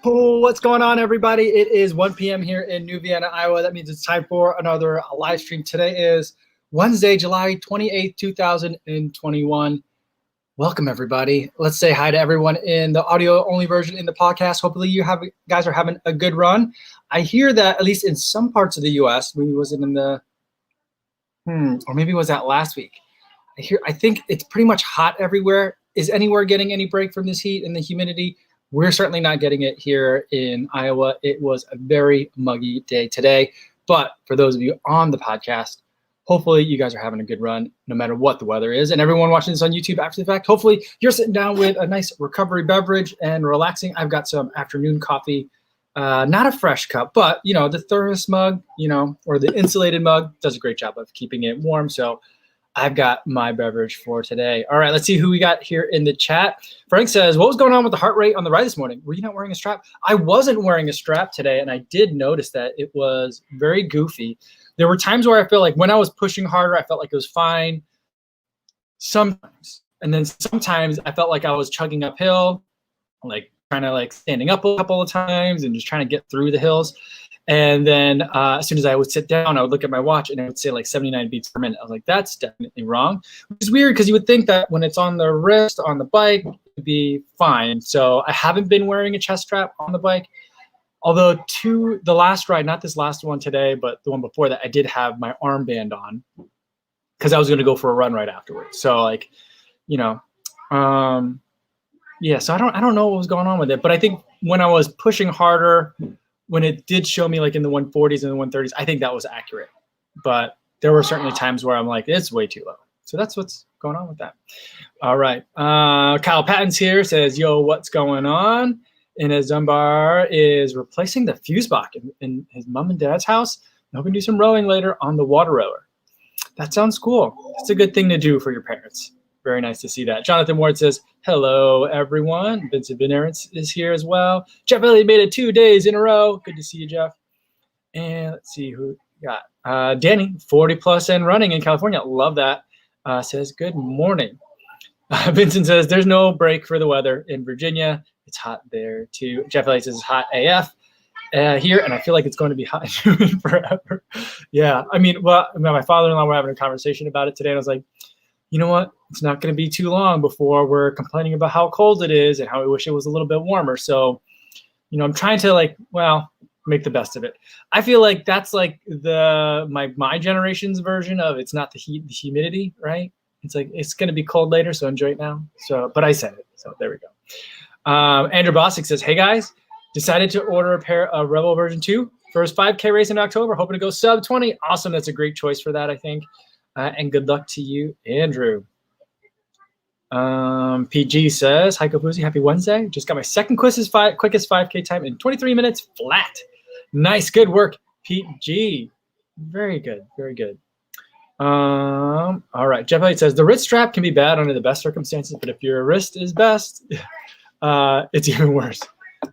Oh, what's going on, everybody? It is 1 p.m. here in New Vienna, Iowa. That means it's time for another live stream. Today is Wednesday, July 28th, 2021. Welcome, everybody. Let's say hi to everyone in the audio-only version in the podcast. Hopefully you guys are having a good run. I hear that, at least in some parts of the U.S., maybe was it in the, or maybe was that last week? I think it's pretty much hot everywhere. Is anywhere getting any break from this heat and the humidity? We're certainly not getting it here in Iowa. It was a very muggy day today. But for those of you on the podcast, hopefully you guys are having a good run no matter what the weather is. And everyone watching this on YouTube after the fact, hopefully you're sitting down with a nice recovery beverage and relaxing. I've got some afternoon coffee, not a fresh cup, but the thermos mug, or the insulated mug does a great job of keeping it warm. So I've got my beverage for today. All right, let's see who we got here in the chat. Frank says, what was going on with the heart rate on the ride this morning? Were you not wearing a strap? I wasn't wearing a strap today, and I did notice that it was very goofy. There were times where I feel like when I was pushing harder, I felt like it was fine sometimes. And then sometimes I felt like I was chugging uphill, like trying to standing up a couple of times and just trying to get through the hills. And then as soon as I would sit down, I would look at my watch and it would say like 79 beats per minute. I was like, that's definitely wrong, which is weird because you would think that when it's on the wrist, on the bike, it would be fine. So I haven't been wearing a chest strap on the bike. Although the last ride, not this last one today, but the one before that, I did have my armband on because I was going to go for a run right afterwards. So yeah, so I don't know what was going on with it, but I think when I was pushing harder, when it did show me like in the 140s and the 130s, I think that was accurate. But there were certainly times where I'm like, it's way too low. So that's what's going on with that. All right. Kyle Patton's here, says, yo, what's going on? And his Dunbar is replacing the fuse box in his mom and dad's house. And hoping to do some rowing later on the water rower. That sounds cool. It's a good thing to do for your parents. Very nice to see that. Jonathan Ward says, hello, everyone. Vincent Benerance is here as well. Jeff Elliott made it 2 days in a row. Good to see you, Jeff. And let's see who we got. Danny, 40 plus and running in California. Love that. Says, good morning. Vincent says, there's no break for the weather in Virginia. It's hot there too. Jeff Elliott says, it's hot AF here, and I feel like it's going to be hot forever. Yeah, I mean, well, my father-in-law were having a conversation about it today, and I was like, you know what? It's not going to be too long before we're complaining about how cold it is and how we wish it was a little bit warmer. So, I'm trying to make the best of it. I feel like that's like my generation's version of it's not the heat, the humidity, right? It's like it's going to be cold later, so enjoy it now. So, but I said it, so there we go. Andrew Bosick says, hey guys, decided to order a pair of Rebel version 2. First 5K race in October, hoping to go sub 20. Awesome, that's a great choice for that, I think. And good luck to you, Andrew. PG says, hi, kofuzi, happy Wednesday. Just got my second quickest 5K time in 23 minutes flat. Nice, good work, PG. Very good, very good. All right, Jeff Elliott says, the wrist strap can be bad under the best circumstances, but if your wrist is best, it's even worse.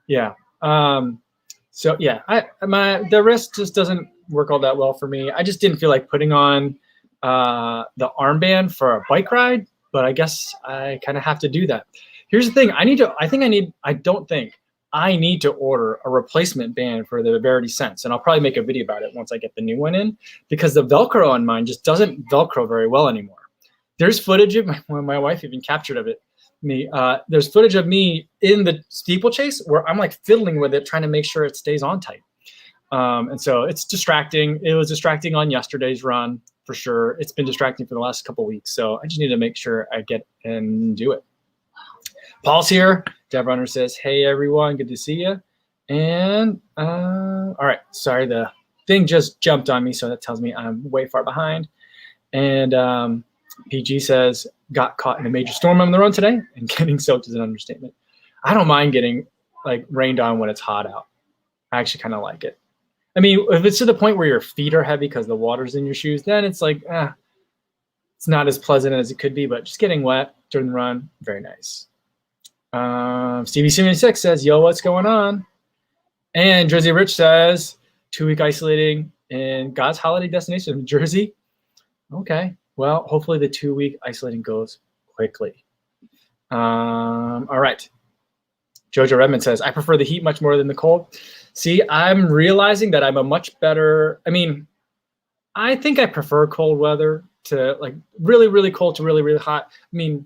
Yeah. So yeah, the wrist just doesn't work all that well for me. I just didn't feel like putting on the armband for a bike ride, but I guess I kind of have to do that. Here's the thing. I don't think I need to order a replacement band for the Verity Sense. And I'll probably make a video about it once I get the new one in, because the Velcro on mine just doesn't Velcro very well anymore. There's footage of my wife even captured of it. There's footage of me in the steeplechase where I'm like fiddling with it, trying to make sure it stays on tight. And so it's distracting. It was distracting on yesterday's run for sure. It's been distracting for the last couple of weeks. So I just need to make sure I get and do it. Paul's here. Dev Runner says, hey everyone, good to see you. And all right, sorry, the thing just jumped on me, so that tells me I'm way far behind. And PG says, got caught in a major storm on the run today, and getting soaked is an understatement. I don't mind getting rained on when it's hot out. I actually kind of like it. I mean, if it's to the point where your feet are heavy because the water's in your shoes, then it's like, it's not as pleasant as it could be, but just getting wet during the run, very nice. Stevie76 says, yo, what's going on? And Jersey Rich says, 2-week isolating in God's holiday destination, New Jersey. Okay, well, hopefully the 2-week isolating goes quickly. All right. Jojo Redmond says, I prefer the heat much more than the cold. See, I'm realizing that I'm a much better, I mean, I think I prefer cold weather to like really, really cold to really, really hot. I mean,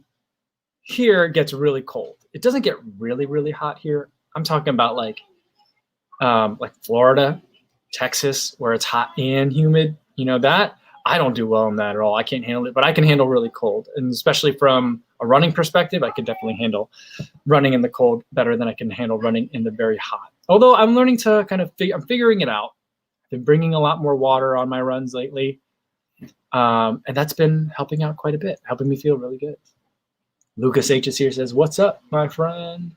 here it gets really cold. It doesn't get really, really hot here. I'm talking about like Florida, Texas, where it's hot and humid. You know, that I don't do well in that at all. I can't handle it, but I can handle really cold. And especially from a running perspective, I can definitely handle running in the cold better than I can handle running in the very hot. Although I'm learning to kind of I'm figuring it out. I've been bringing a lot more water on my runs lately. And that's been helping out quite a bit, helping me feel really good. Lucas H is here, says, what's up, my friend?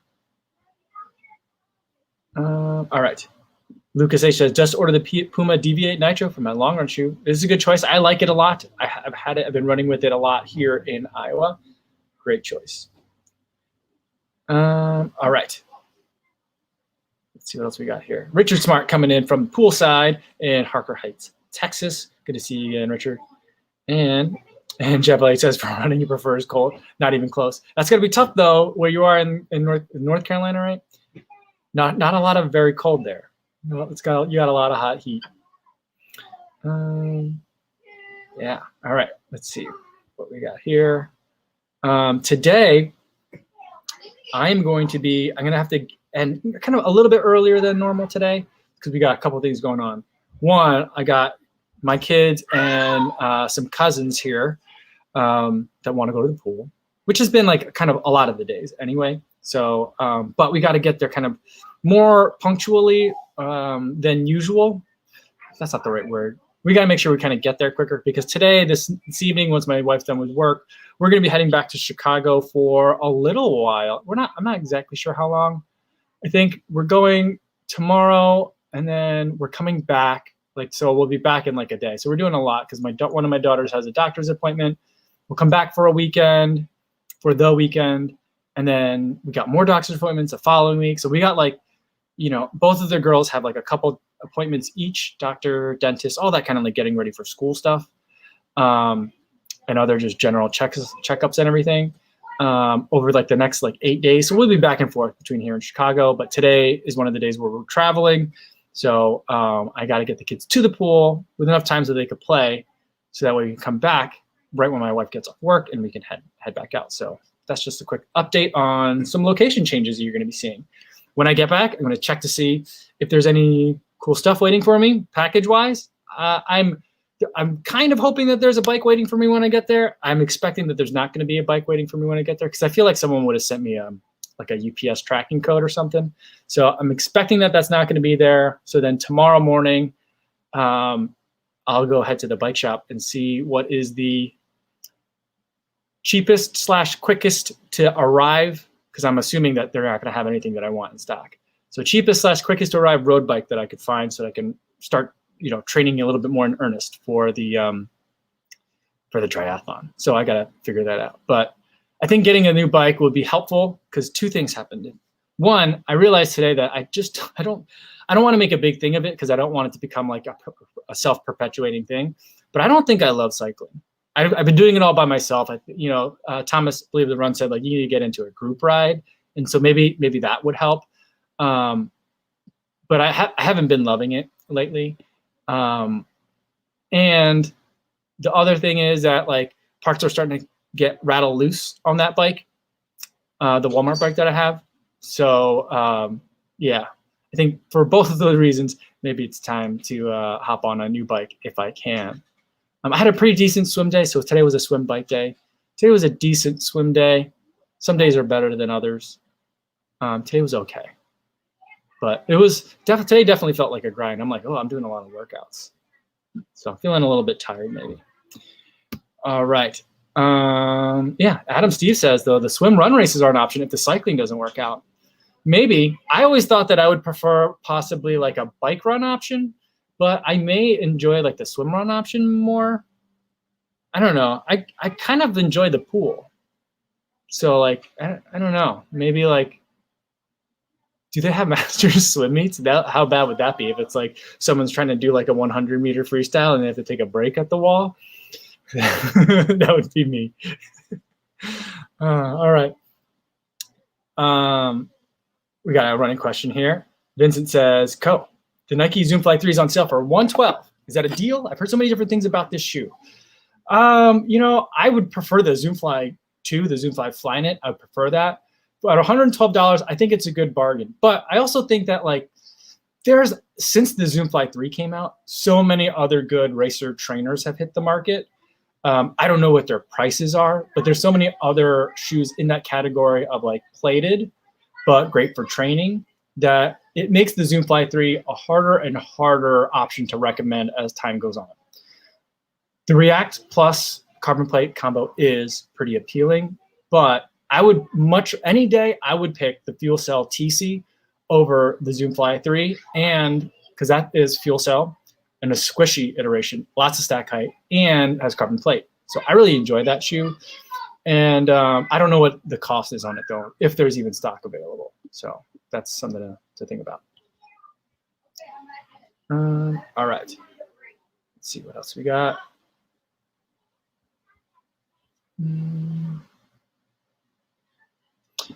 All right. Lucas H says, just order the Puma Deviate Nitro for my long run shoe. This is a good choice. I like it a lot. I've had it. I've been running with it a lot here in Iowa. Great choice. All right. Let's see what else we got here. Richard Smart coming in from Poolside in Harker Heights, Texas. Good to see you again, Richard. And Jeff Blake says, for running, he prefers cold. Not even close. That's going to be tough, though, where you are in North Carolina, right? Not a lot of very cold there. You got a lot of hot heat. Yeah. All right. Let's see what we got here. Today, I'm going to have to end kind of a little bit earlier than normal today because we got a couple of things going on. One, I got my kids and some cousins here that want to go to the pool, which has been like kind of a lot of the days anyway. So, but we got to get there kind of more punctually than usual. That's not the right word. We got to make sure we kind of get there quicker because today, this evening, once my wife's done with work, we're going to be heading back to Chicago for a little while. I'm not exactly sure how long. I think we're going tomorrow and then we're coming back. So we'll be back in like a day. So we're doing a lot because one of my daughters has a doctor's appointment. We'll come back for the weekend. And then we got more doctor's appointments the following week. So we got both of the girls have like a couple appointments each, doctor, dentist, all that kind of like getting ready for school stuff. And other just general checkups and everything over like the next 8 days. So we'll be back and forth between here and Chicago. But today is one of the days where we're traveling. So I got to get the kids to the pool with enough time so they could play. So that way we can come back right when my wife gets off work and we can head back out. So that's just a quick update on some location changes that you're going to be seeing. When I get back, I'm going to check to see if there's any cool stuff waiting for me package-wise. I'm kind of hoping that there's a bike waiting for me when I get there. I'm expecting that there's not going to be a bike waiting for me when I get there because I feel like someone would have sent me a UPS tracking code or something. So I'm expecting that that's not going to be there. So then tomorrow morning, I'll go head to the bike shop and see what is the cheapest / quickest to arrive because I'm assuming that they're not going to have anything that I want in stock. So cheapest / quickest to arrive road bike that I could find so that I can start training a little bit more in earnest for the triathlon. So I got to figure that out. But I think getting a new bike would be helpful because two things happened. One, I realized today that I don't want to make a big thing of it because I don't want it to become like a self-perpetuating thing. But I don't think I love cycling. I've been doing it all by myself. Thomas Believe the Run said you need to get into a group ride, and so maybe that would help. But I haven't been loving it lately. And the other thing is that parts are starting to get rattle loose on that bike, the Walmart bike that I have. So yeah, I think for both of those reasons, maybe it's time to hop on a new bike if I can. I had a pretty decent swim day, so today was a swim bike day. Today was a decent swim day. Some days are better than others. Today was okay. But it was today definitely felt like a grind. I'm like, I'm doing a lot of workouts. So I'm feeling a little bit tired maybe. All right. Yeah, Adam Steve says, though, the swim run races are an option if the cycling doesn't work out. Maybe. I always thought that I would prefer possibly a bike run option, but I may enjoy the swim run option more. I don't know. I kind of enjoy the pool. So I don't know. Maybe do they have masters swim meets? How bad would that be if it's someone's trying to do a 100-meter freestyle and they have to take a break at the wall? That would be me. All right. We got a running question here. Vincent says, the Nike Zoom Fly 3 is on sale for $112. Is that a deal? I've heard so many different things about this shoe. I would prefer the Zoom Fly 2, the Zoom Fly Flyknit. I would prefer that. But at $112, I think it's a good bargain. But I also think that since the Zoom Fly 3 came out, so many other good racer trainers have hit the market. I don't know what their prices are, but there's so many other shoes in that category of plated, but great for training, that it makes the Zoom Fly 3 a harder and harder option to recommend as time goes on. The React plus carbon plate combo is pretty appealing, but any day I would pick the Fuel Cell TC over the Zoom Fly 3, and because that is Fuel Cell and a squishy iteration, lots of stack height, and has carbon plate. So I really enjoy that shoe. And I don't know what the cost is on it though, if there's even stock available. So that's something to think about. All right. Let's see what else we got.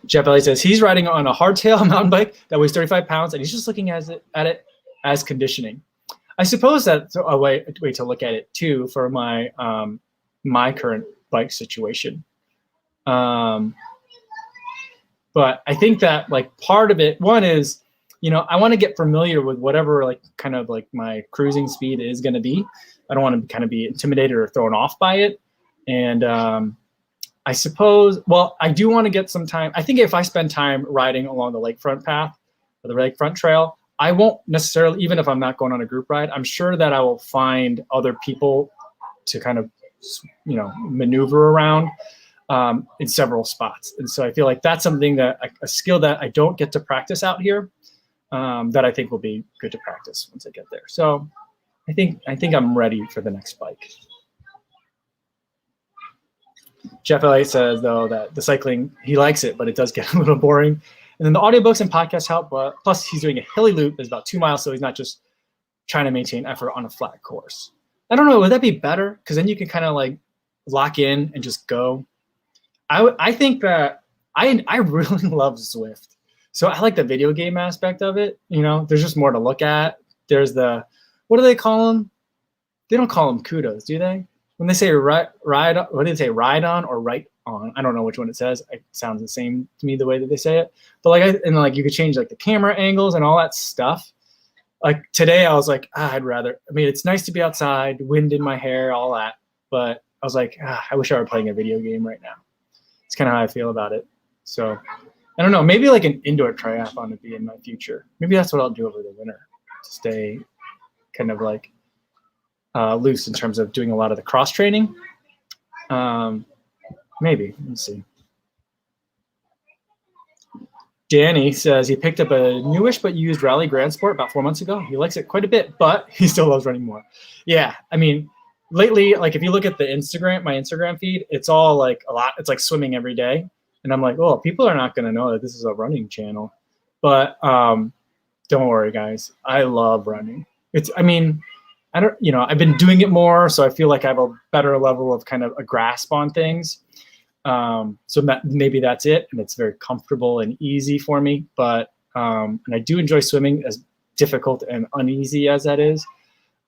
Jeff Elliott says he's riding on a hardtail mountain bike that weighs 35 pounds, and he's just looking at it as conditioning. I suppose that's a way to look at it too for my my current bike situation. But I think that part of it, one is, I want to get familiar with whatever my cruising speed is going to be. I don't want to kind of be intimidated or thrown off by it. And I suppose, I do want to get some time. I think if I spend time riding along the lakefront path or the lakefront trail, I won't necessarily, even if I'm not going on a group ride, I'm sure that I will find other people to kind of, maneuver around in several spots. And so I feel like that's something a skill that I don't get to practice out here, that I think will be good to practice once I get there. So I think I'm ready for the next bike. Jeff Elliott says, though, that the cycling, he likes it, but it does get a little boring. And then the audiobooks and podcasts help, but plus he's doing a hilly loop that's about 2 miles, so he's not just trying to maintain effort on a flat course. I don't know, would that be better? Because then you can kind of lock in and just go. I think that I really love Zwift. So I like the video game aspect of it. There's just more to look at. There's what do they call them? They don't call them kudos, do they? When they say ride, what do they say, ride on or right on? I don't know which one it says. It sounds the same to me the way that they say it. But you could change the camera angles and all that stuff. Today I was I'd rather, it's nice to be outside, wind in my hair, all that. But I was I wish I were playing a video game right now. It's kind of how I feel about it. So I don't know, maybe an indoor triathlon would be in my future. Maybe that's what I'll do over the winter, to stay kind of loose in terms of doing a lot of the cross training. Maybe, let's see. Danny says he picked up a newish but used Rally Grand Sport about 4 months ago. He likes it quite a bit, but he still loves running more. Yeah, lately, if you look at my Instagram feed, it's all a lot. It's swimming every day. And I'm oh, people are not going to know that this is a running channel. But don't worry, guys. I love running. I've been doing it more, so I feel I have a better level of kind of a grasp on things. So maybe that's it, and it's very comfortable and easy for me. But and I do enjoy swimming, as difficult and uneasy as that is.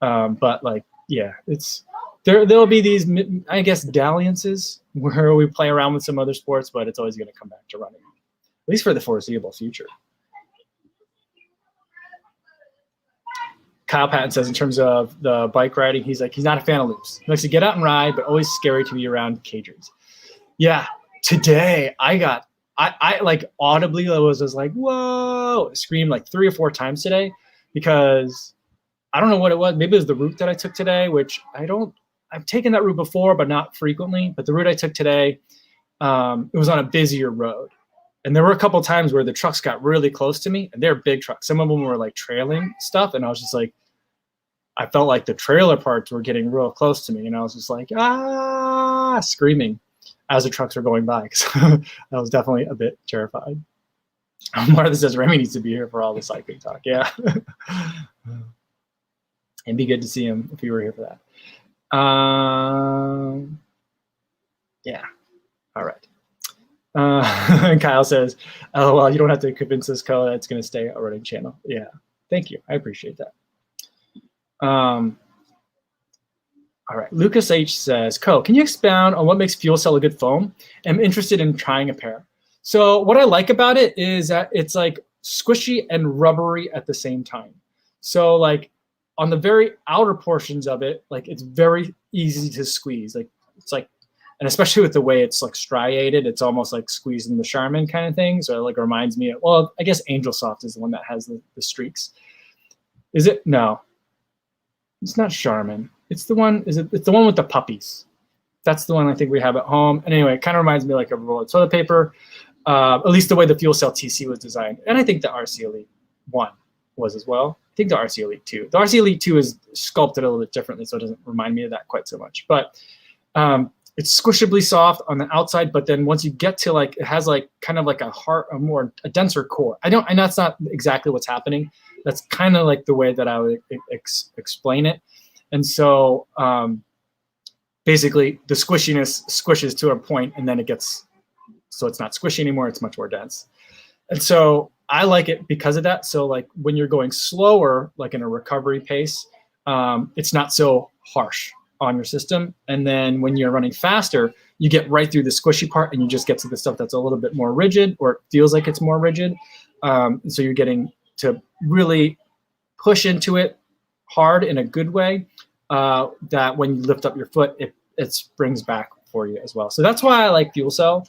But yeah, there'll be these, I guess, dalliances where we play around with some other sports, but it's always going to come back to running, at least for the foreseeable future. Kyle Patton says in terms of the bike riding, he's not a fan of loops. He likes to get out and ride, but always scary to be around cagers. Yeah, today I audibly was just whoa, screamed 3 or 4 times today, because I don't know what it was. Maybe it was the route that I took today, which I've taken that route before, but not frequently. But the route I took today, it was on a busier road. And there were a couple of times where the trucks got really close to me, and they're big trucks. Some of them were trailing stuff, and I was just I felt the trailer parts were getting real close to me, and I was just screaming as the trucks were going by, because I was definitely a bit terrified. Martha says Remy needs to be here for all the cycling talk. Yeah. It'd be good to see him if he were here for that. Yeah. All right. Kyle says, "Oh well, you don't have to convince us, Kyle, that it's going to stay a running channel." Yeah, thank you. I appreciate that. All right, Lucas H says, can you expound on what makes Fuel Cell a good foam? I'm interested in trying a pair. So what I like about it is that it's like squishy and rubbery at the same time. So like on the very outer portions of it, like it's very easy to squeeze. Like it's like, and especially with the way it's like striated, it's almost like squeezing the Charmin kind of thing. So it like reminds me of, well, I guess Angel Soft is the one that has the streaks. Is it? No, it's not Charmin. It's the one. It's the one with the puppies. That's the one I think we have at home. And anyway, it kind of reminds me like a roll of toilet paper, at least the way the Fuel Cell TC was designed. And I think the RC Elite 1 was as well. I think the RC Elite 2. The RC Elite 2 is sculpted a little bit differently, so it doesn't remind me of that quite so much. But it's squishably soft on the outside, but then once you get to like, it has like kind of like a denser core. And that's not exactly what's happening. That's kind of like the way that I would explain it. And so basically the squishiness squishes to a point and then it gets, so it's not squishy anymore, it's much more dense. And so I like it because of that. So like when you're going slower, like in a recovery pace, it's not so harsh on your system. And then when you're running faster, you get right through the squishy part and you just get to the stuff that's a little bit more rigid, or it feels like it's more rigid. So you're getting to really push into it hard in a good way, that when you lift up your foot, it springs back for you as well. So that's why I like Fuel Cell,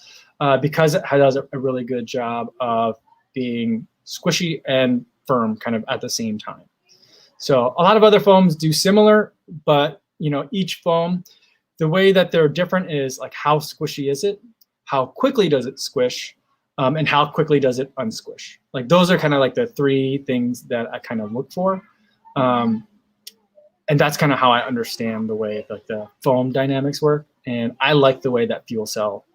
because it does a really good job of being squishy and firm kind of at the same time. So a lot of other foams do similar, but you know, each foam, the way that they're different is like how squishy is it, how quickly does it squish, and how quickly does it unsquish. Like those are kind of like the three things that I kind of look for. And that's kind of how I understand the way like the foam dynamics work. And I like the way that Fuel Cell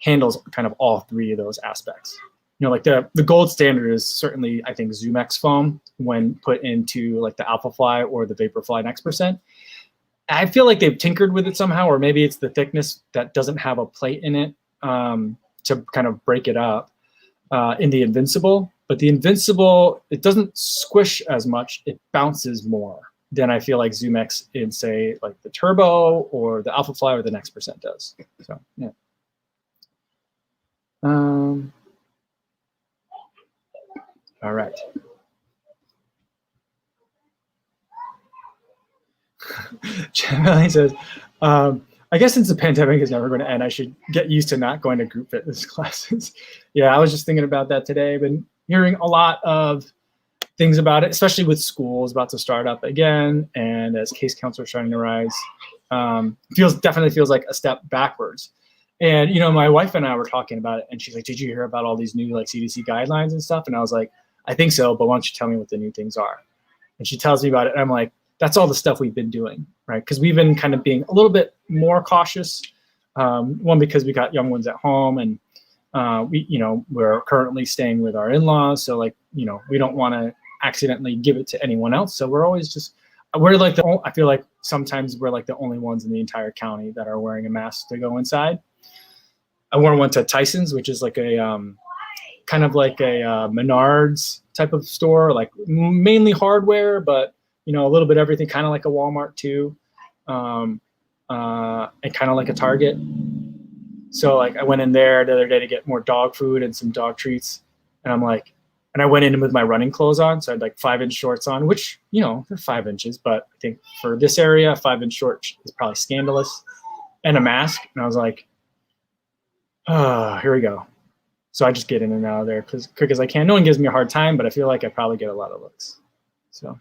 handles kind of all three of those aspects. You know, like the gold standard is certainly, I think, ZoomX foam when put into like the Alphafly or the Vaporfly Next%. I feel like they've tinkered with it somehow, or maybe it's the thickness that doesn't have a plate in it to kind of break it up in the Invincible. But the Invincible, it doesn't squish as much, it bounces more than I feel like ZoomX in, say, like the Turbo or the Alphafly or the Next% does. So, yeah. All right. Melanie says, I guess since the pandemic is never going to end, I should get used to not going to group fitness classes. Yeah, I was just thinking about that today. I've been hearing a lot of things about it, especially with schools about to start up again, and as case counts are starting to rise, definitely feels like a step backwards. And you know, my wife and I were talking about it, and she's like, "Did you hear about all these new like CDC guidelines and stuff?" And I was like, "I think so, but why don't you tell me what the new things are?" And she tells me about it, and I'm like, "That's all the stuff we've been doing, right? Because we've been kind of being a little bit more cautious. One, because we got young ones at home, and we're currently staying with our in-laws, so like, you know, we don't want to accidentally give it to anyone else. So we're always just, I feel like sometimes we're like the only ones in the entire county that are wearing a mask to go inside. I wore one to Tyson's, which is like a kind of like a Menards type of store, like mainly hardware, but you know, a little bit of everything, kind of like a Walmart too, and kind of like a Target. So like I went in there the other day to get more dog food and some dog treats, and I'm like, and I went in with my running clothes on, so I had like 5-inch shorts on, which, you know, they're 5 inches, but I think for this area, 5-inch short is probably scandalous, and a mask, and I was like, here we go. So I just get in and out of there as quick as I can. No one gives me a hard time, but I feel like I probably get a lot of looks. So,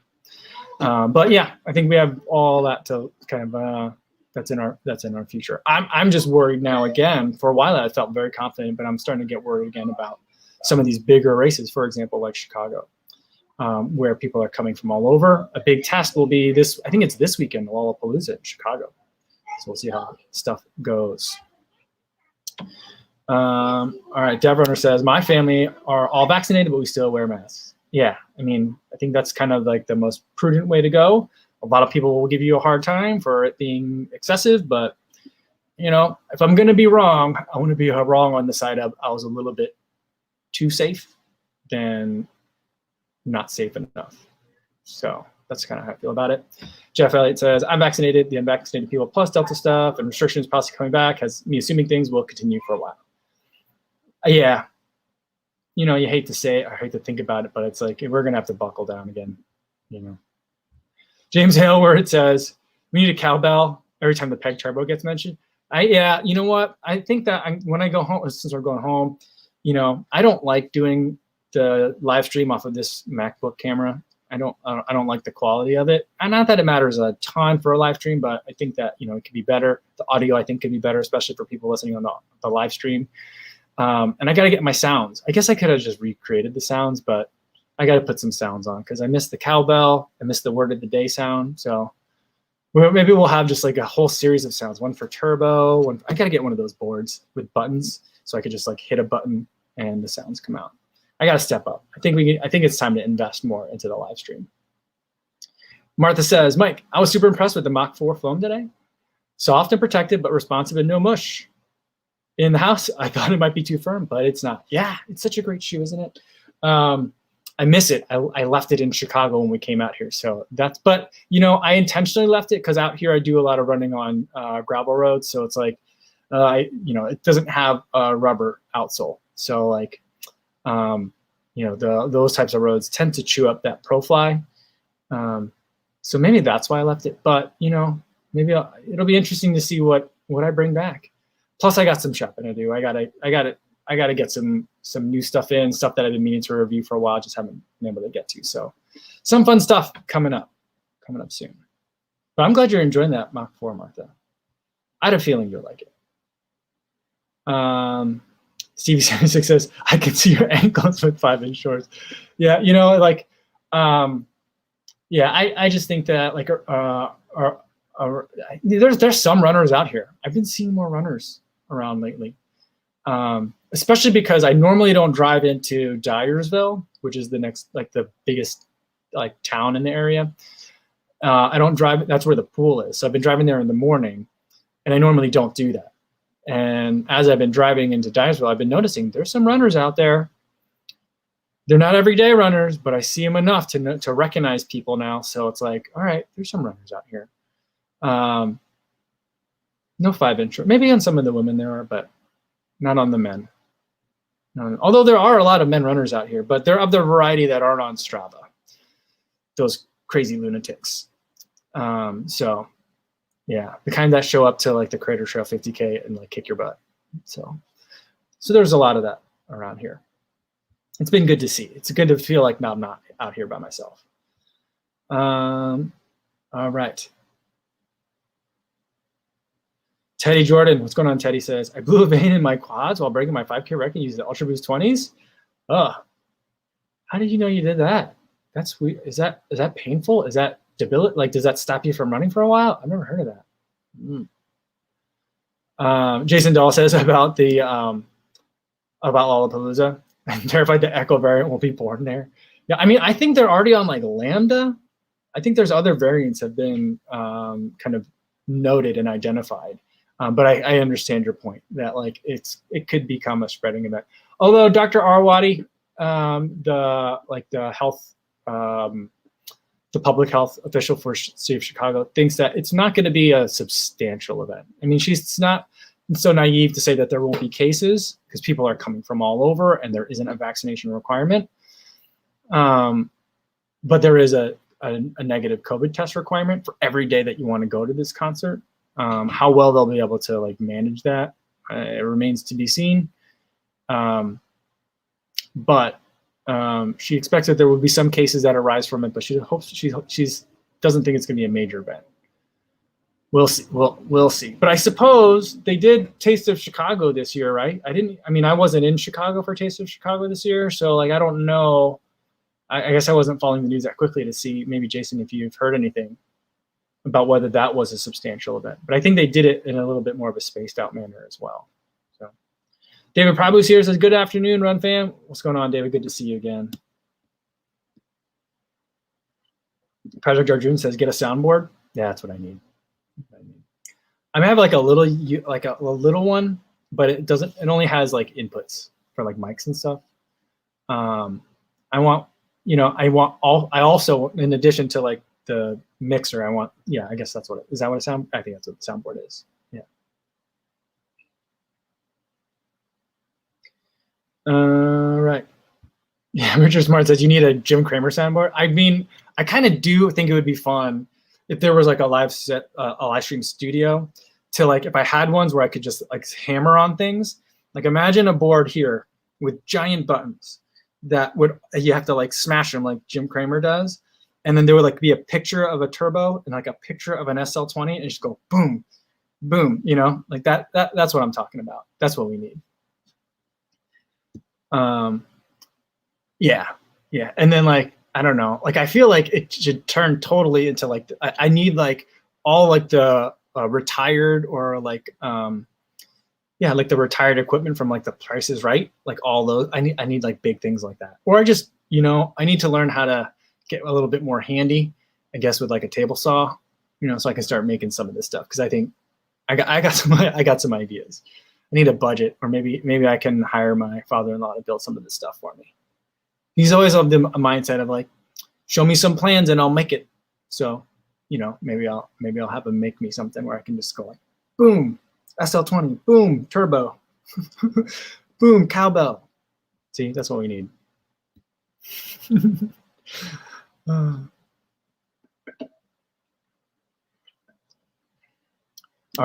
but yeah, I think we have all that to kind of that's in our future. I'm just worried now again. For a while I felt very confident, but I'm starting to get worried again about some of these bigger races, for example, like Chicago, where people are coming from all over. A big test will be this. I think it's this weekend, Lollapalooza in Chicago. So we'll see how stuff goes. All right, Dev Runner says, my family are all vaccinated, but we still wear masks. Yeah, I mean, I think that's kind of like the most prudent way to go. A lot of people will give you a hard time for it being excessive, but you know, if I'm going to be wrong, I want to be wrong on the side of I was a little bit too safe than not safe enough. So that's kind of how I feel about it. Jeff Elliott says, I'm vaccinated. The unvaccinated people plus Delta stuff and restrictions possibly coming back has me assuming things will continue for a while. Yeah. You know, you hate to say it, I hate to think about it, but it's like we're going to have to buckle down again, you know. James Hailward says, we need a cowbell every time the peg turbo gets mentioned. Yeah, you know what? I think that when I go home, since we're going home, you know, I don't like doing the live stream off of this MacBook camera. I don't like the quality of it. And not that it matters a ton for a live stream, but I think that, you know, it could be better. The audio, I think, could be better, especially for people listening on the live stream. And I got to get my sounds. I guess I could have just recreated the sounds, but I got to put some sounds on because I missed the cowbell. I missed the word of the day sound. So maybe we'll have just like a whole series of sounds, one for turbo. I got to get one of those boards with buttons so I could just like hit a button and the sounds come out. I got to step up. I think it's time to invest more into the live stream. Martha says, Mike, I was super impressed with the Mach 4 foam today. Soft and protected, but responsive and no mush. In the house, I thought it might be too firm, but it's not. Yeah, it's such a great shoe, isn't it? I miss it. I left it in Chicago when we came out here. So but you know, I intentionally left it because out here I do a lot of running on gravel roads. So it's like, you know, it doesn't have a rubber outsole. So like, you know, those types of roads tend to chew up that ProFly. So maybe that's why I left it. But you know, maybe it'll be interesting to see what I bring back. Plus, I got some shopping to do. I gotta get some new stuff in, stuff that I've been meaning to review for a while, just haven't been able to get to. So, some fun stuff coming up soon. But I'm glad you're enjoying that Mach 4, Martha. I had a feeling you'll like it. Stevie76 says, I can see your ankles with 5-inch shorts. Yeah, you know, like, yeah, I just think that like, there's some runners out here. I've been seeing more runners around lately, especially because I normally don't drive into Dyersville, which is the next, like the biggest like town in the area. I don't drive, that's where the pool is. So I've been driving there in the morning and I normally don't do that. And as I've been driving into Dyersville, I've been noticing there's some runners out there. They're not everyday runners, but I see them enough to recognize people now. So it's like, all right, there's some runners out here. No 5-inch, maybe on some of the women there are, but not on the men. Although there are a lot of men runners out here, but they're of the variety that aren't on Strava. Those crazy lunatics. So yeah, the kind that show up to like the Crater Trail 50K and like kick your butt. So there's a lot of that around here. It's been good to see. It's good to feel like I'm not out here by myself. All right. Teddy Jordan, what's going on, Teddy says, I blew a vein in my quads while breaking my 5K record using the Ultra Boost 20s. Oh, how did you know you did that? That's weird. Is that painful? Is that debilitating? Like, does that stop you from running for a while? I've never heard of that. Jason Dahl says about the about Lollapalooza, I'm terrified the Echo variant will be born there. Yeah, I mean, I think they're already on like Lambda. I think there's other variants have been kind of noted and identified. But I understand your point that like it could become a spreading event. Although Dr. Arwadi, the health, the public health official for State of Chicago, thinks that it's not going to be a substantial event. I mean, she's not so naive to say that there won't be cases because people are coming from all over and there isn't a vaccination requirement. But there is a negative COVID test requirement for every day that you want to go to this concert. How well they'll be able to like manage that, it remains to be seen. But she expects that there will be some cases that arise from it, but she hopes she doesn't think it's going to be a major event. We'll see. We'll see. But I suppose they did Taste of Chicago this year, right? I wasn't in Chicago for Taste of Chicago this year, so like I don't know. I guess I wasn't following the news that quickly to see, maybe Jason, if you've heard anything about whether that was a substantial event. But I think they did it in a little bit more of a spaced out manner as well. So David Prabhu's here, says, good afternoon, Run Fam. What's going on, David? Good to see you again. Project Arjun says, get a soundboard. Yeah, that's what I need. I mean, I have like a little one, but it doesn't. It only has like inputs for like mics and stuff. I want, I also, in addition to like the mixer, I want, yeah, I guess that's what is that what a sound? I think that's what the soundboard is. Yeah. Right. Yeah, Richard Smart says you need a Jim Cramer soundboard. I mean, I kind of do think it would be fun if there was like a a live stream studio to like if I had ones where I could just like hammer on things. Like imagine a board here with giant buttons that would you have to like smash them like Jim Cramer does, and then there would like be a picture of a turbo and like a picture of an SL20 and just go boom, boom. Like that's what I'm talking about. That's what we need. Um, Yeah, yeah, and then like I don't know, like I feel like it should turn totally into like I need like all like the retired or like yeah like the retired equipment from like the Price is Right, like all those. I need like big things like that, or I just I need to learn how to get a little bit more handy, I guess with like a table saw, so I can start making some of this stuff because I think I got some ideas. I need a budget, or maybe I can hire my father-in-law to build some of this stuff for me. He's always of the mindset of like, show me some plans and I'll make it. So, maybe I'll have him make me something where I can just go like, boom, SL20, boom, turbo, boom, cowbell. See, that's what we need. All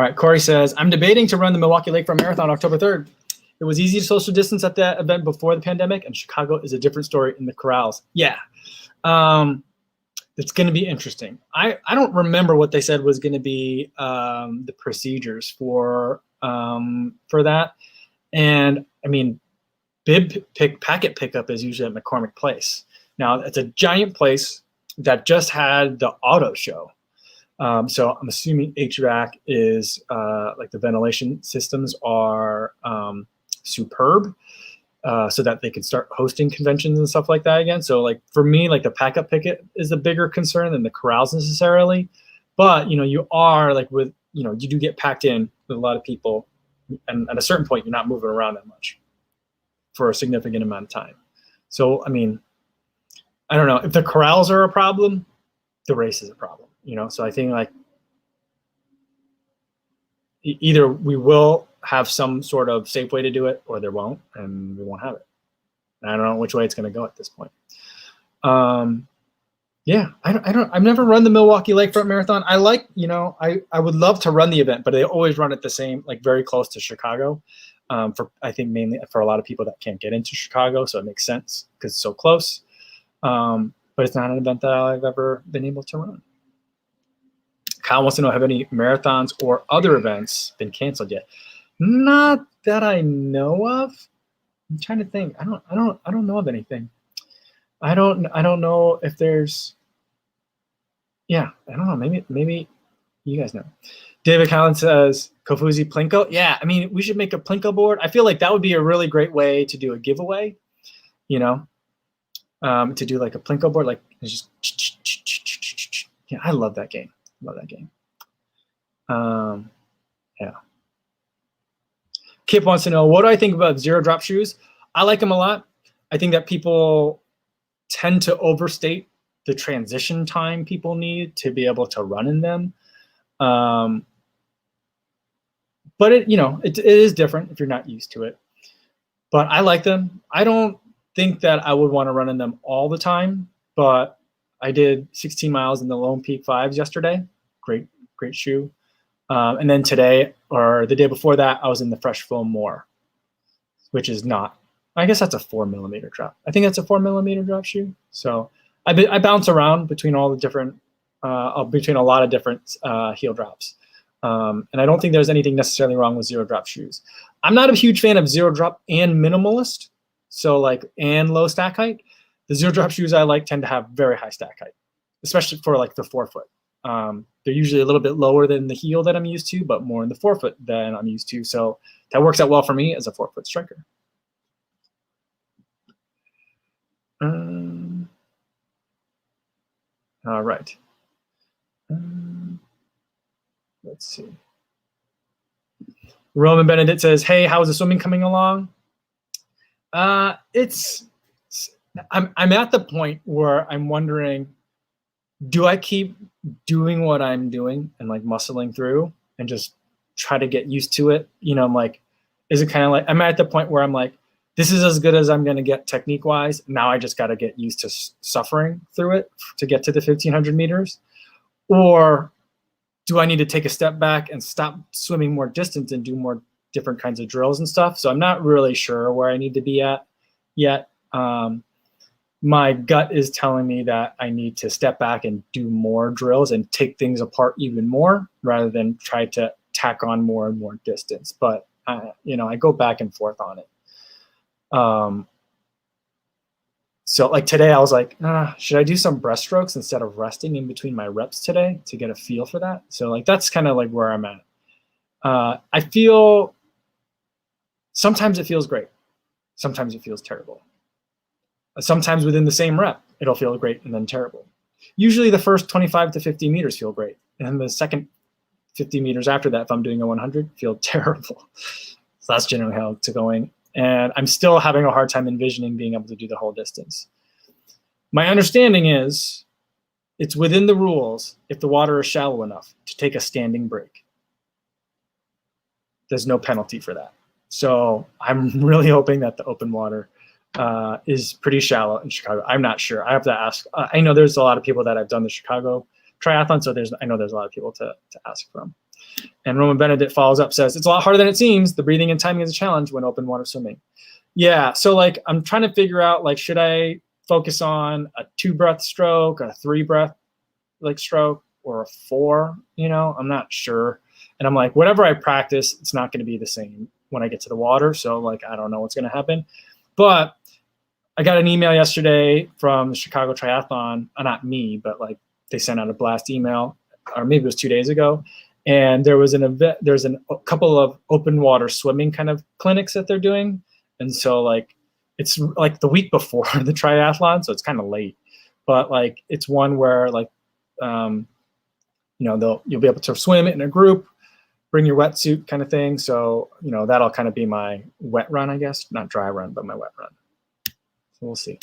right, Corey says, I'm debating to run the Milwaukee Lakefront Marathon October 3rd. It was easy to social distance at that event before the pandemic, and Chicago is a different story in the corrals. Yeah. It's going to be interesting. I don't remember what they said was going to be the procedures for that. And I mean, packet pickup is usually at McCormick Place. Now it's a giant place that just had the auto show. So I'm assuming HVAC is like the ventilation systems are superb. So that they could start hosting conventions and stuff like that again. So like for me, like the pack up picket is the bigger concern than the corrals necessarily. But you are like with you do get packed in with a lot of people, and at a certain point you're not moving around that much for a significant amount of time. So I mean, I don't know if the corrals are a problem, the race is a problem. So I think like either we will have some sort of safe way to do it, or there won't, and we won't have it. I don't know which way it's going to go at this point. Yeah, I've never run the Milwaukee Lakefront Marathon. I like, I would love to run the event, but they always run it the same, like very close to Chicago. I think mainly for a lot of people that can't get into Chicago, so it makes sense because it's so close. But it's not an event that I've ever been able to run. Kyle wants to know, have any marathons or other events been canceled yet? Not that I know of. I'm trying to think. I don't know of anything. I don't know if there's. Yeah, I don't know. Maybe you guys know. David Collins says Kofuzi Plinko. Yeah, I mean we should make a Plinko board. I feel like that would be a really great way to do a giveaway. To do like a Plinko board, like it's just. Yeah, I love that game. Love that game. Yeah. Kip wants to know, what do I think about zero drop shoes? I like them a lot. I think that people tend to overstate the transition time people need to be able to run in them. But it is different if you're not used to it. But I like them. I don't think that I would want to run in them all the time, but I did 16 miles in the Lone Peak 5s yesterday. Great shoe. And then today, or the day before that, I was in the Fresh Foam More, which is not, I guess that's a 4mm drop. I think that's a 4mm drop shoe. So I bounce around between all the different, between a lot of different heel drops. And I don't think there's anything necessarily wrong with zero drop shoes. I'm not a huge fan of zero drop and minimalist. So like, and low stack height. The zero drop shoes I like tend to have very high stack height, especially for like the forefoot. They're usually a little bit lower than the heel that I'm used to, but more in the forefoot than I'm used to. So that works out well for me as a forefoot striker. All right. Let's see. Roman Benedict says, hey, how's the swimming coming along? I'm at the point where I'm wondering, do I keep doing what I'm doing and like muscling through and just try to get used to it? You know, I'm like, is it kind of like, I'm at the point where I'm like, this is as good as I'm going to get technique wise. Now I just got to get used to suffering through it to get to the 1500 meters. Or do I need to take a step back and stop swimming more distance and do more different kinds of drills and stuff? So I'm not really sure where I need to be at yet. My gut is telling me that I need to step back and do more drills and take things apart even more rather than try to tack on more and more distance. But, you know, I go back and forth on it. So like today I was like, should I do some breaststrokes instead of resting in between my reps today to get a feel for that? So like, that's kind of like where I'm at. I feel, sometimes it feels great. Sometimes it feels terrible. Sometimes within the same rep, it'll feel great and then terrible. Usually the first 25 to 50 meters feel great. And the second 50 meters after that, if I'm doing a 100, feel terrible. So that's generally how it's going. And I'm still having a hard time envisioning being able to do the whole distance. My understanding is it's within the rules if the water is shallow enough to take a standing break. There's no penalty for that. So I'm really hoping that the open water is pretty shallow in Chicago. I'm not sure. I have to ask. I know there's a lot of people that have done the Chicago triathlon, so I know there's a lot of people to ask from. And Roman Benedict follows up, says, it's a lot harder than it seems. The breathing and timing is a challenge when open water swimming. Yeah, so like I'm trying to figure out, like, should I focus on a 2-breath stroke, a 3-breath like stroke, or a 4? You know, I'm not sure. And I'm like, whatever I practice, it's not going to be the same when I get to the water. So like, I don't know what's going to happen. But I got an email yesterday from the Chicago Triathlon, not me, but like they sent out a blast email, or maybe it was 2 days ago. And there was an event, there's a couple of open water swimming kind of clinics that they're doing. And so like, it's like the week before the triathlon, so it's kind of late, but like, it's one where like, you know, you'll be able to swim in a group, bring your wetsuit kind of thing. So, you know, that'll kind of be my wet run, I guess, not dry run, but my wet run. So we'll see.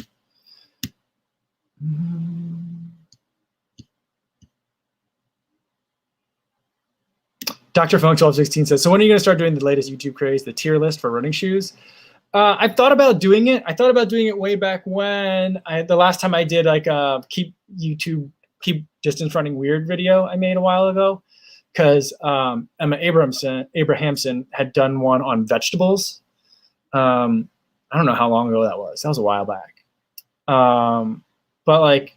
Dr. Funk 1216 says, so when are you going to start doing the latest YouTube craze, the tier list for running shoes? I've thought about doing it. I thought about doing it way back when. The last time I did like a keep distance running weird video I made a while ago, because Emma Abrahamson had done one on vegetables. I don't know how long ago that was. That was a while back. But like,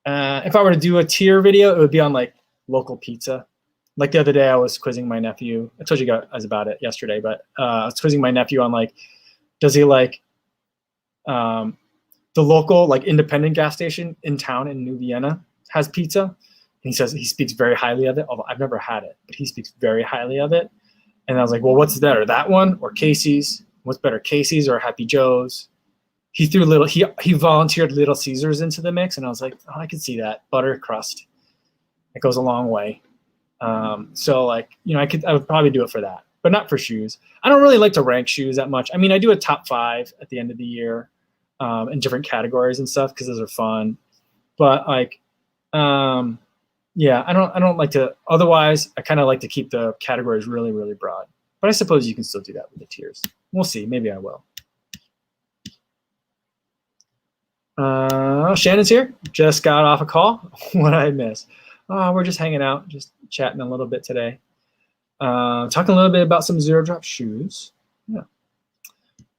if I were to do a tier video, it would be on like local pizza. Like the other day I was quizzing my nephew. I told you guys about it yesterday, but I was quizzing my nephew on like, does he like the local like independent gas station in town in New Vienna has pizza? And he says he speaks very highly of it, although I've never had it, but he speaks very highly of it. And I was like, well, what's better, that one or Casey's? What's better, Casey's or Happy Joe's? He threw he volunteered Little Caesars into the mix, and I was like, oh, I can see that. Butter crust. It goes a long way. So like, you know, I would probably do it for that, but not for shoes. I don't really like to rank shoes that much. I mean, I do a top 5 at the end of the year, in different categories and stuff, because those are fun. But like, yeah, I don't like to, otherwise I kind of like to keep the categories really, really broad, but I suppose you can still do that with the tiers. We'll see. Maybe I will. Shannon's here. Just got off a call. What did I miss? Oh, we're just hanging out, just chatting a little bit today. Talking a little bit about some zero drop shoes. Yeah.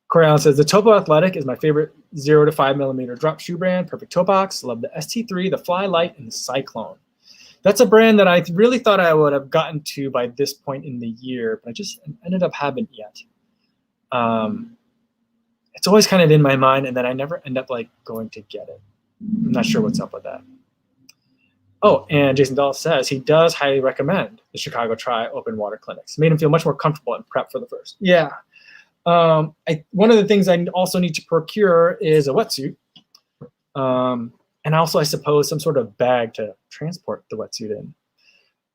Corey Allen says, the Topo Athletic is my favorite 0 to 5 millimeter drop shoe brand. Perfect toe box. Love the ST3, the Fly Light, and the Cyclone. That's a brand that I really thought I would have gotten to by this point in the year, but I just ended up haven't yet. It's always kind of in my mind, and then I never end up like going to get it. I'm not sure what's up with that. Oh, and Jason Dahl says he does highly recommend the Chicago Tri open water clinics. Made him feel much more comfortable and prep for the first. Yeah. One of the things I also need to procure is a wetsuit. And also, I suppose, some sort of bag to transport the wetsuit in.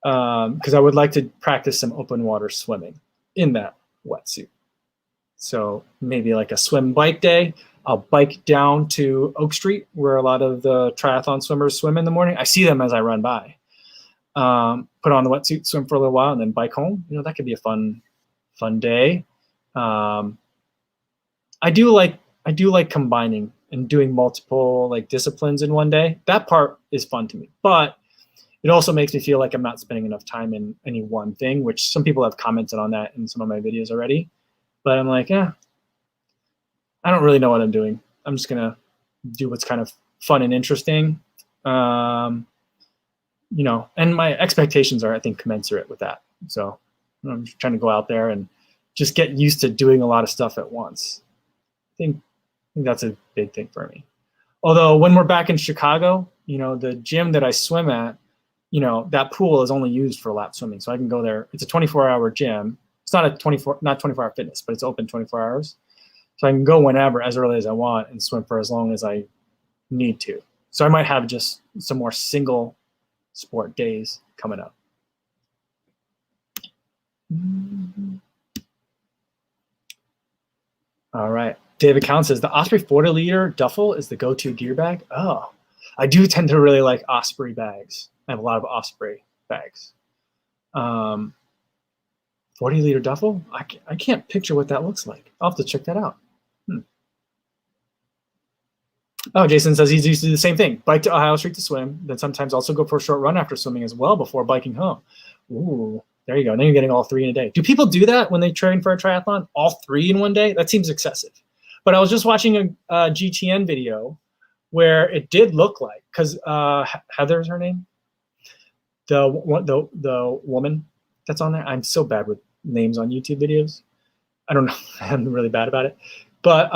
Because I would like to practice some open water swimming. in that wetsuit. So maybe like a swim bike day, I'll bike down to Oak Street where a lot of the triathlon swimmers swim in the morning. I see them as I run by. Put on the wetsuit, swim for a little while, and then bike home. You know, that could be a fun day. I do like combining and doing multiple like disciplines in one day. That part is fun to me, but it also makes me feel like I'm not spending enough time in any one thing, which some people have commented on that in some of my videos already. But I'm like, I don't really know what I'm doing. I'm just gonna do what's kind of fun and interesting. You know, and my expectations are, I think, commensurate with that. So I'm just trying to go out there and just get used to doing a lot of stuff at once. I think that's a big thing for me. Although when we're back in Chicago, you know, the gym that I swim at, you know, that pool is only used for lap swimming. So I can go there. It's a 24-hour gym. It's not 24-hour fitness, but it's open 24 hours. So I can go whenever, as early as I want, and swim for as long as I need to. So I might have just some more single sport days coming up. All right. David Count says the Osprey 40-liter duffel is the go-to gear bag. Oh, I do tend to really like Osprey bags. I have a lot of Osprey bags. 40-liter duffel? I can't picture what that looks like. I'll have to check that out. Oh, Jason says he's used to do the same thing. Bike to Ohio Street to swim, then sometimes also go for a short run after swimming as well before biking home. Ooh, there you go. Then you're getting all three in a day. Do people do that when they train for a triathlon? All three in one day? That seems excessive. But I was just watching a GTN video where it did look like, because Heather's her name, the woman that's on there. I'm so bad with names on YouTube videos. I don't know. I'm really bad about it. But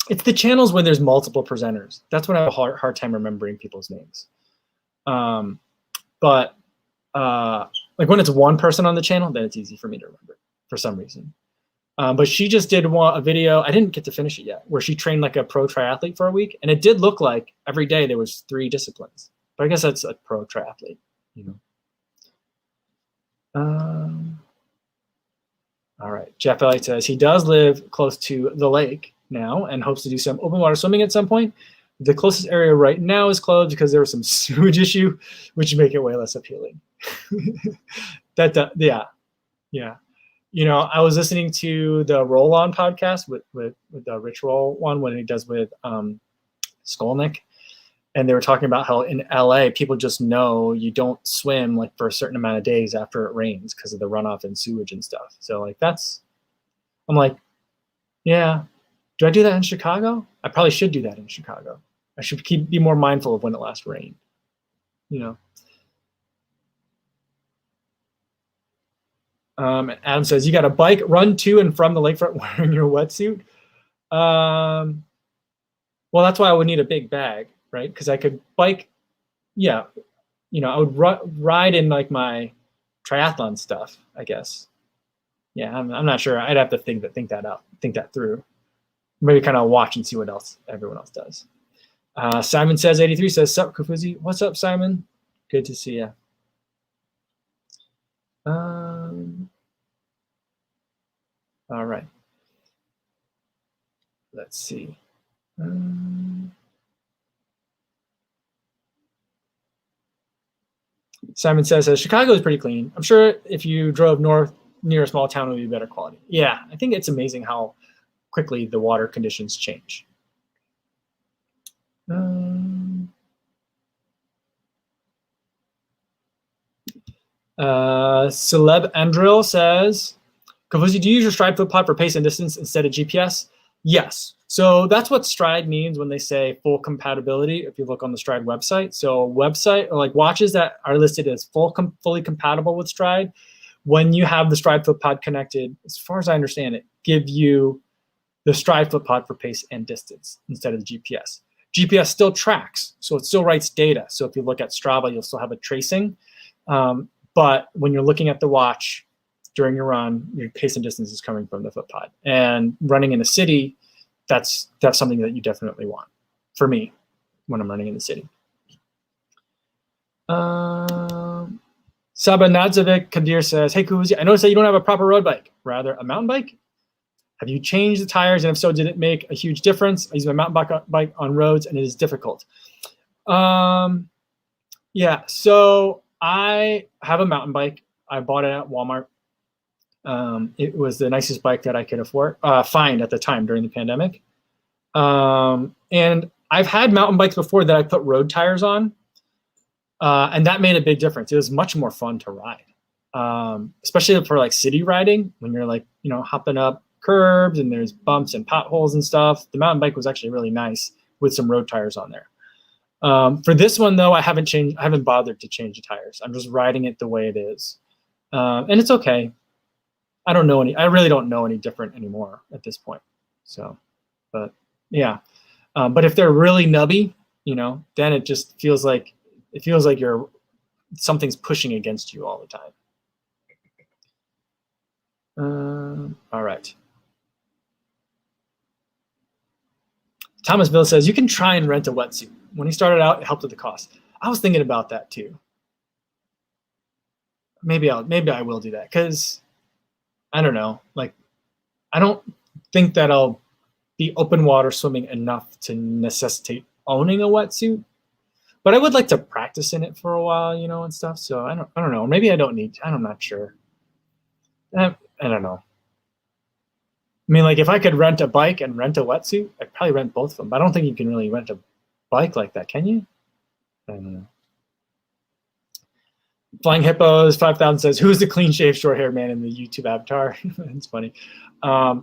it's the channels when there's multiple presenters. That's when I have a hard time remembering people's names. But like when it's one person on the channel, then it's easy for me to remember for some reason. But she just did a video. I didn't get to finish it yet, where she trained like a pro triathlete for a week, and it did look like every day there was 3 disciplines. But I guess that's a pro triathlete, you know. All right. Jeff Elliott says he does live close to the lake now and hopes to do some open water swimming at some point. The closest area right now is closed because there was some sewage issue, which would make it way less appealing. Yeah. You know, I was listening to the Roll On podcast with the Rich Roll one when he does with Skolnick, and they were talking about how in LA people just know you don't swim like for a certain amount of days after it rains because of the runoff and sewage and stuff. So like I'm like, yeah. Do I do that in Chicago? I probably should do that in Chicago. I should be more mindful of when it last rained, you know. And Adam says, you got a bike, run to and from the lakefront wearing your wetsuit. Well, that's why I would need a big bag, right? Because I could bike, yeah. You know, I would ride in like my triathlon stuff, I guess. Yeah, I'm not sure. I'd have to think that through. Maybe kind of watch and see what else everyone else does. Simon says 83 says, sup, kofuzi? What's up, Simon? Good to see you. All right. Let's see. Simon says, Chicago is pretty clean. I'm sure if you drove north near a small town, it would be better quality. Yeah, I think it's amazing how quickly the water conditions change. Celeb Andril says, kofuzi, do you use your Stride foot pod for pace and distance instead of GPS? Yes. So that's what Stride means when they say full compatibility, if you look on the Stride website. So website, or like watches that are listed as fully compatible with Stride, when you have the Stride foot pod connected, as far as I understand it, give you the Stride foot pod for pace and distance instead of the GPS. GPS still tracks, so it still writes data. So if you look at Strava, you'll still have a tracing. But when you're looking at the watch during your run, your pace and distance is coming from the foot pod. And running in a city, that's something that you definitely want. For me, when I'm running in the city. Saba Nadzovic Kadir says, hey, Kuzi, I noticed that you don't have a proper road bike, rather a mountain bike. Have you changed the tires? And if so, did it make a huge difference? I use my mountain bike on roads and it is difficult. Yeah, so I have a mountain bike. I bought it at Walmart. It was the nicest bike that I could find at the time during the pandemic. And I've had mountain bikes before that I put road tires on. And that made a big difference. It was much more fun to ride, especially for like city riding when you're like, hopping up curbs and there's bumps and potholes and stuff. The mountain bike was actually really nice with some road tires on there. For this one though, I haven't bothered to change the tires. I'm just riding it the way it is. And it's okay. I really don't know any different anymore at this point. So, but yeah. But if they're really nubby, then it just feels like something's pushing against you all the time. All right. Thomas Bill says, you can try and rent a wetsuit. When he started out, it helped with the cost. I was thinking about that too. Maybe I will do that because I don't know. Like, I don't think that I'll be open water swimming enough to necessitate owning a wetsuit. But I would like to practice in it for a while, and stuff. So I don't know. Maybe I don't need. I'm not sure. I don't know. I mean, like if I could rent a bike and rent a wetsuit, I'd probably rent both of them. But I don't think you can really rent a bike like that, can you? I don't know. Flying Hippos 5000 says, "Who's the clean shaved short haired man in the YouTube avatar?" It's funny. I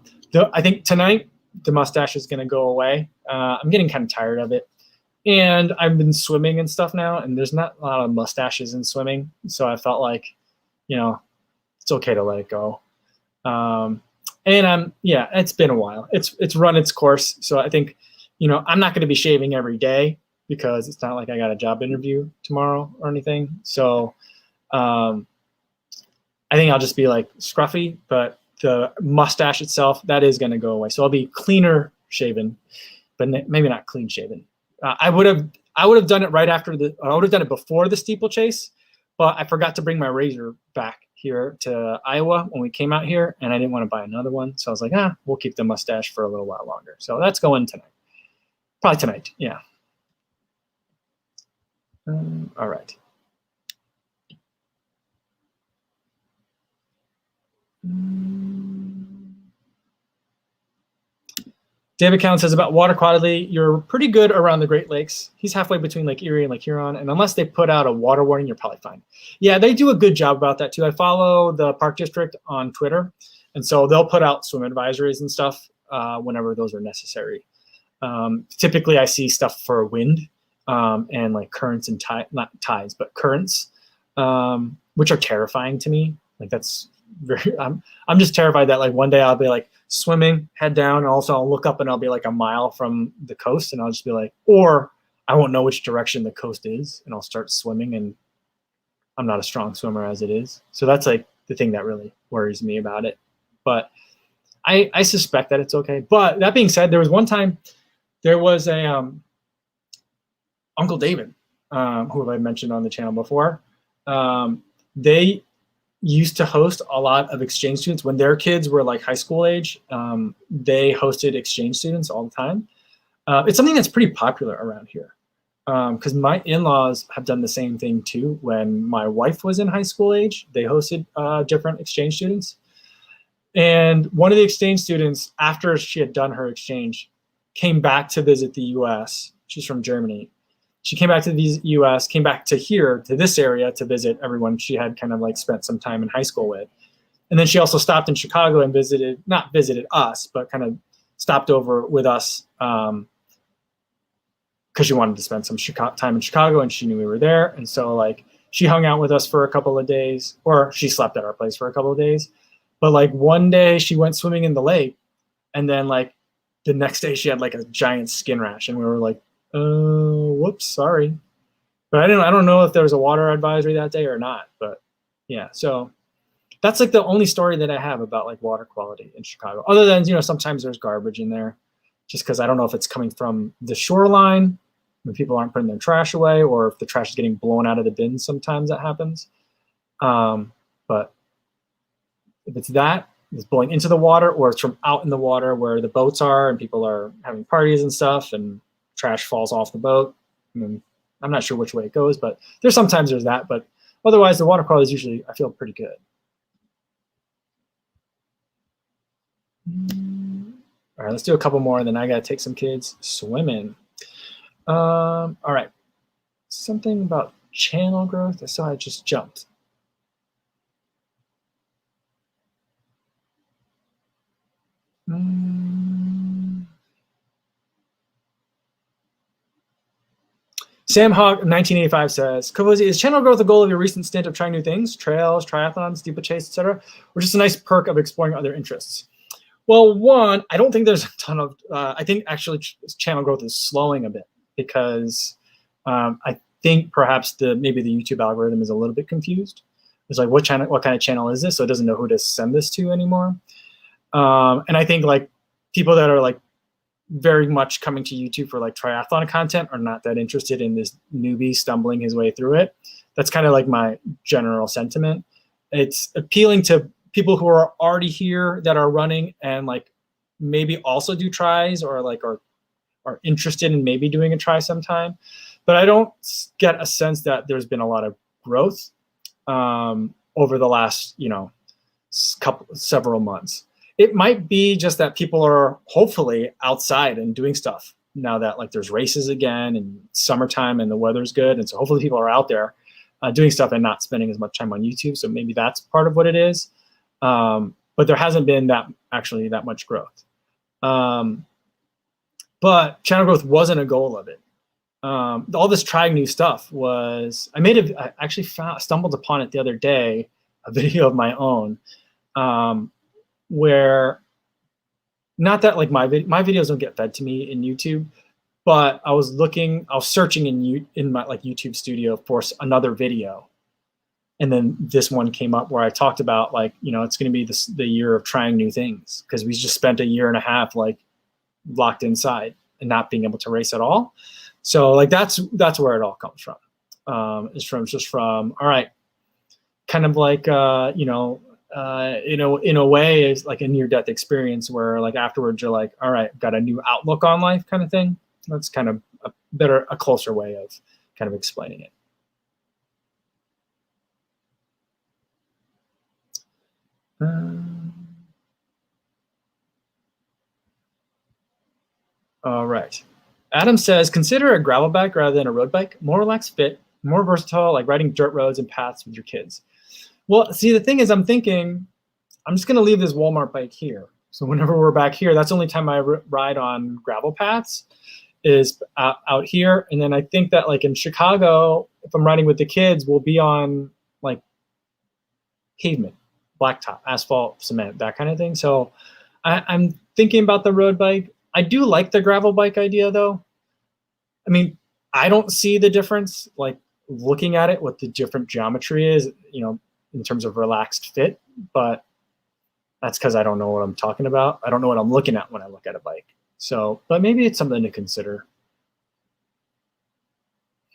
think tonight the mustache is going to go away. I'm getting kind of tired of it. And I've been swimming and stuff now, and there's not a lot of mustaches in swimming. So I felt like, it's okay to let it go. And it's been a while. It's run its course. So I think, I'm not going to be shaving every day because it's not like I got a job interview tomorrow or anything. So I think I'll just be like scruffy, but the mustache itself, that is going to go away. So I'll be cleaner shaven, but maybe not clean shaven. I would have done it I would have done it before the steeplechase, but I forgot to bring my razor back here to Iowa when we came out here, and I didn't want to buy another one. So I was like, we'll keep the mustache for a little while longer. So that's going tonight. Probably tonight, yeah. All right. David Cowan says about water quality, you're pretty good around the Great Lakes. He's halfway between Lake Erie and Lake Huron, and unless they put out a water warning, you're probably fine. Yeah, they do a good job about that too. I follow the Park District on Twitter, and so they'll put out swim advisories and stuff whenever those are necessary. Typically, I see stuff for wind and like currents and not tides, but currents, which are terrifying to me. Like that's I'm just terrified that like one day I'll be like swimming, head down, and also I'll look up and I'll be like a mile from the coast, and I'll just be like, or I won't know which direction the coast is, and I'll start swimming, and I'm not a strong swimmer as it is. So that's like the thing that really worries me about it. But I suspect that it's okay. But that being said, there was one time there was a Uncle David, who I mentioned on the channel before. They used to host a lot of exchange students when their kids were like high school age. They hosted exchange students all the time. It's something that's pretty popular around here because my in-laws have done the same thing too. When my wife was in high school age, they hosted different exchange students. And one of the exchange students, after she had done her exchange, came back to visit the US. She's from Germany. She came back to the US, came back to here, to this area to visit everyone she had kind of like spent some time in high school with. And then she also stopped in Chicago and not visited us, but kind of stopped over with us because she wanted to spend some time in Chicago and she knew we were there. And so like she hung out with us for a couple of days, or she slept at our place for a couple of days. But like one day she went swimming in the lake, and then like the next day she had like a giant skin rash, and we were like, whoops, sorry. But I don't know if there was a water advisory that day or not. But yeah, so that's like the only story that I have about like water quality in Chicago. Other than, sometimes there's garbage in there, just because I don't know if it's coming from the shoreline when people aren't putting their trash away, or if the trash is getting blown out of the bins. Sometimes that happens. But if it's that, it's blowing into the water, or it's from out in the water where the boats are and people are having parties and stuff and trash falls off the boat. I mean, I'm not sure which way it goes, but sometimes there's that. But otherwise, the water quality is usually, I feel, pretty good. All right, let's do a couple more, and then I got to take some kids swimming. All right. Something about channel growth. I saw it just jumped. Sam Hawk 1985 says, kofuzi, is channel growth the goal of your recent stint of trying new things, trails, triathlons, steeplechase, etc., or just a nice perk of exploring other interests? Well, one, I don't think there's a ton of, I think actually channel growth is slowing a bit because I think perhaps maybe the YouTube algorithm is a little bit confused. It's like, what kind of channel is this? So it doesn't know who to send this to anymore. And I think like people that are like very much coming to YouTube for like triathlon content are not that interested in this newbie stumbling his way through it. That's kind of like my general sentiment. It's appealing to people who are already here that are running and like maybe also do tries or like are interested in maybe doing a try sometime. But I don't get a sense that there's been a lot of growth over the last, several months. It might be just that people are hopefully outside and doing stuff now that like there's races again and summertime and the weather's good. And so hopefully people are out there doing stuff and not spending as much time on YouTube. So maybe that's part of what it is. But there hasn't been that much growth. But channel growth wasn't a goal of it. All this trying new stuff was, I actually stumbled upon it the other day, a video of my own, where not that like my videos don't get fed to me in YouTube, but I was searching in my like YouTube studio for another video. And then this one came up where I talked about like, it's going to be the year of trying new things because we just spent a year and a half like locked inside and not being able to race at all. So like that's where it all comes from. It's from all right, kind of like in a way is like a near-death experience where like afterwards you're like, all right, got a new outlook on life kind of thing. That's kind of a closer way of kind of explaining it. All right. Adam says, consider a gravel bike rather than a road bike. More relaxed fit, more versatile, like riding dirt roads and paths with your kids. Well, see, the thing is, I'm thinking, I'm just going to leave this Walmart bike here. So whenever we're back here, that's the only time I ride on gravel paths is out here. And then I think that like in Chicago, if I'm riding with the kids, we'll be on like pavement, blacktop, asphalt, cement, that kind of thing. So I'm thinking about the road bike. I do like the gravel bike idea though. I mean, I don't see the difference, like looking at it, what the different geometry is, in terms of relaxed fit, but that's because I don't know what I'm talking about. I don't know what I'm looking at when I look at a bike. So, but maybe it's something to consider.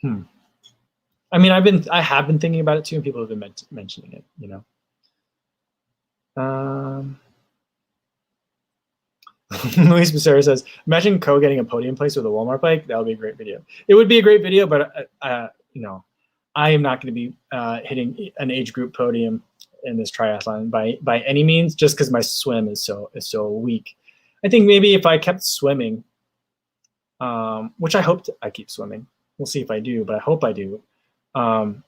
I mean, I have been thinking about it too, and people have been mentioning it, Luis Becerra says, imagine Co getting a podium place with a Walmart bike. That would be a great video. It would be a great video, but I am not going to be hitting an age group podium in this triathlon by any means, just because my swim is so weak. I think maybe if I kept swimming, which I hope I keep swimming. We'll see if I do, but I hope I do. And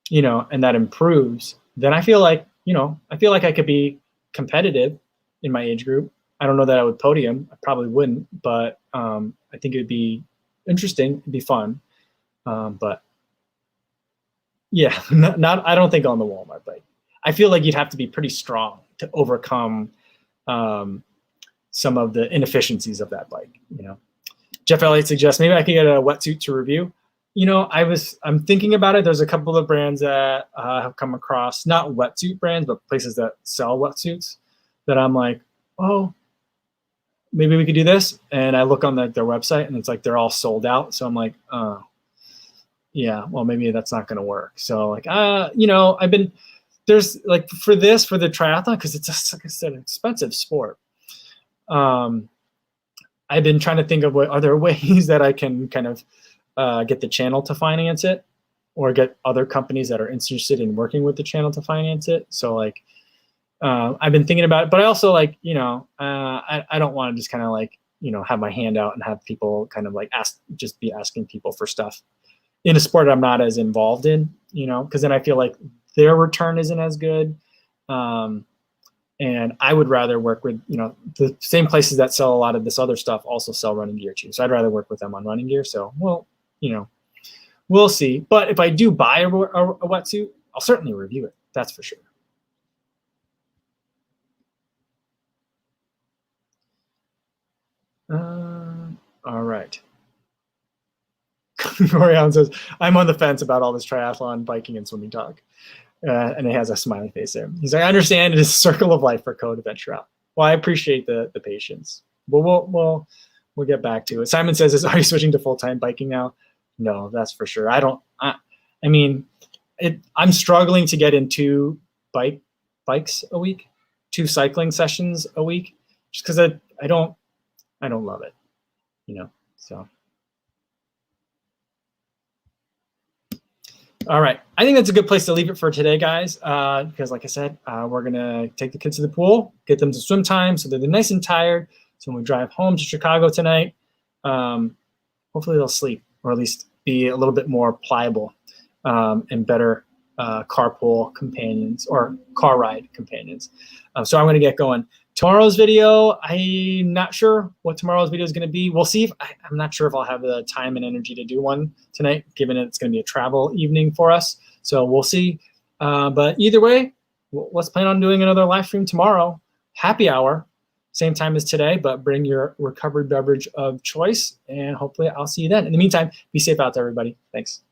that improves. Then I feel like I could be competitive in my age group. I don't know that I would podium. I probably wouldn't, but I think it would be interesting. It'd be fun. But yeah, I don't think on the Walmart bike. I feel like you'd have to be pretty strong to overcome some of the inefficiencies of that bike. Jeff Elliott suggests maybe I could get a wetsuit to review. I'm thinking about it. There's a couple of brands that have come across, not wetsuit brands, but places that sell wetsuits that I'm like, oh, maybe we could do this. And I look on their website and it's like they're all sold out. So I'm like, yeah, well, maybe that's not going to work. So like, there's like for the triathlon, because it's just, like I said, an expensive sport. I've been trying to think of are there ways that I can kind of get the channel to finance it, or get other companies that are interested in working with the channel to finance it. So like, I've been thinking about it, but I also like, I don't want to just kind of like, have my hand out and have people kind of like be asking people for stuff in a sport I'm not as involved in, because then I feel like their return isn't as good. And I would rather work with, the same places that sell a lot of this other stuff also sell running gear too. So I'd rather work with them on running gear. So, well, we'll see. But if I do buy a wetsuit, I'll certainly review it. That's for sure. All right. Orion says, I'm on the fence about all this triathlon, biking, and swimming talk. And it has a smiley face there. He's like, I understand it is a circle of life for code adventure out. Well, I appreciate the patience. But we'll get back to it. Simon says, are you switching to full-time biking now? No, that's for sure. I'm struggling to get in 2 bikes a week, 2 cycling sessions a week, just because I don't love it, so. All right. I think that's a good place to leave it for today, guys, because like I said, we're going to take the kids to the pool, get them to swim time so they're nice and tired. So when we drive home to Chicago tonight, hopefully they'll sleep, or at least be a little bit more pliable and better carpool companions or car ride companions. So I'm going to get going. Tomorrow's video, I'm not sure what tomorrow's video is going to be. We'll see. I'm not sure if I'll have the time and energy to do one tonight, given it's going to be a travel evening for us. So we'll see. But either way, let's plan on doing another live stream tomorrow. Happy hour, same time as today, but bring your recovery beverage of choice, and hopefully I'll see you then. In the meantime, be safe out there, everybody. Thanks.